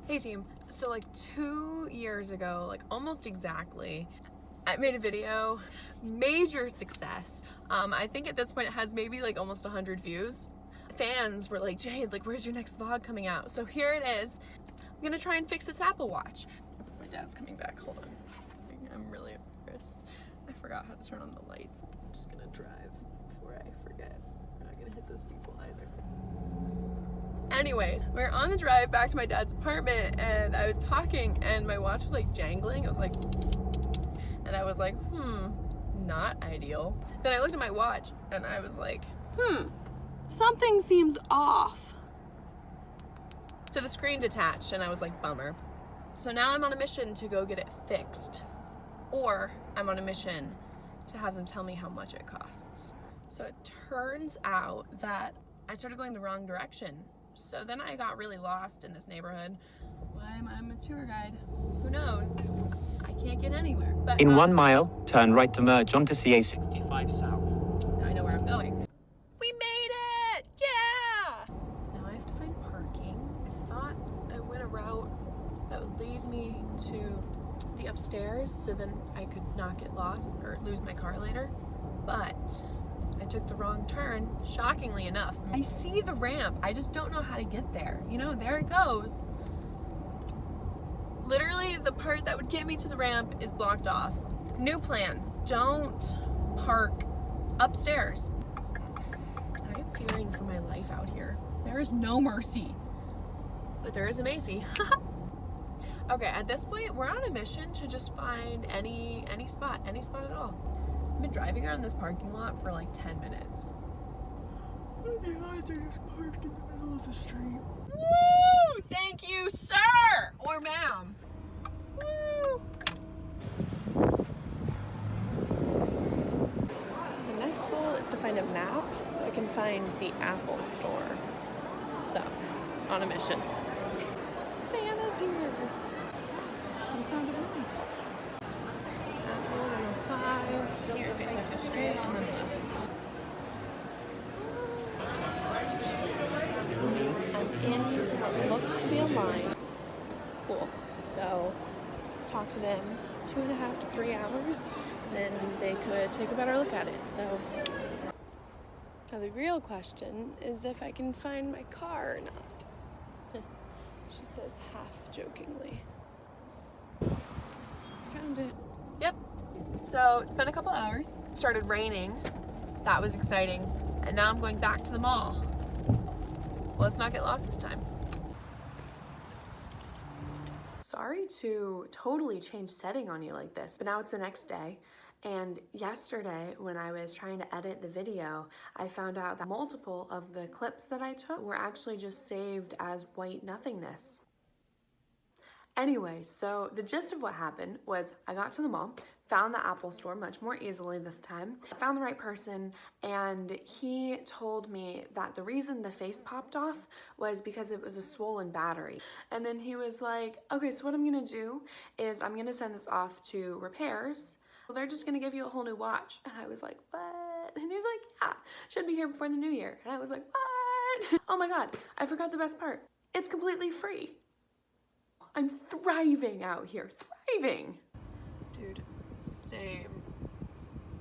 Hey team, so like 2 years ago, like almost exactly, I made a video, major success. I think at this point it has maybe like almost 100 views. Fans were like, Jade, like where's your next vlog coming out? So here it is. I'm gonna try and fix this Apple Watch. My dad's coming back, hold on. I'm really embarrassed. I forgot how to turn on the lights. I'm just gonna drive before I forget. We're not gonna hit those people either. Anyways, we were on the drive back to my dad's apartment and I was talking and my watch was like jangling. It was like, and I was like, not ideal. Then I looked at my watch and I was like, something seems off. So the screen detached and I was like, bummer. So now I'm on a mission to go get it fixed, or I'm on a mission to have them tell me how much it costs. So it turns out that I started going the wrong direction. So then I got really lost in this neighborhood. Why am I a tour guide? Who knows? I can't get anywhere. But in 1 mile, turn right to merge onto CA 65 South. Now I know where I'm going. We made it! Yeah! Now I have to find parking. I thought I went a route that would lead me to the upstairs so then I could not get lost or lose my car later. But I took the wrong turn, shockingly enough. I see the ramp, I just don't know how to get there. You know, there it goes. Literally, the part that would get me to the ramp is blocked off. New plan, don't park upstairs. I am fearing for my life out here. There is no mercy, but there is a Macy. Okay, at this point, we're on a mission to just find any spot at all. I've been driving around this parking lot for like 10 minutes. Oh my God, they just parked in the middle of the street. Woo! Thank you, sir! Or ma'am. Woo! The next goal is to find a map so I can find the Apple store. So, on a mission. Santa's here. We found it all. Apple 105. Here, basically go straight on the left. I'm in what looks to be a line. Cool. So, talk to them 2.5 to 3 hours, then they could take a better look at it. So, now the real question is if I can find my car or not. She says half jokingly. Found it. Yep. So it's been a couple hours. It started raining. That was exciting. And now I'm going back to the mall. Let's not get lost this time. Sorry to totally change setting on you like this, but now it's the next day. And yesterday, when I was trying to edit the video, I found out that multiple of the clips that I took were actually just saved as white nothingness. Anyway, so the gist of what happened was I got to the mall, found the Apple store much more easily this time, found the right person, and he told me that the reason the face popped off was because it was a swollen battery. And then he was like, okay, so what I'm gonna do is I'm gonna send this off to repairs. Well, they're just gonna give you a whole new watch. And I was like, what? And he's like, yeah, should be here before the new year. And I was like, what? Oh my God, I forgot the best part. It's completely free. I'm thriving out here, thriving. Dude, same.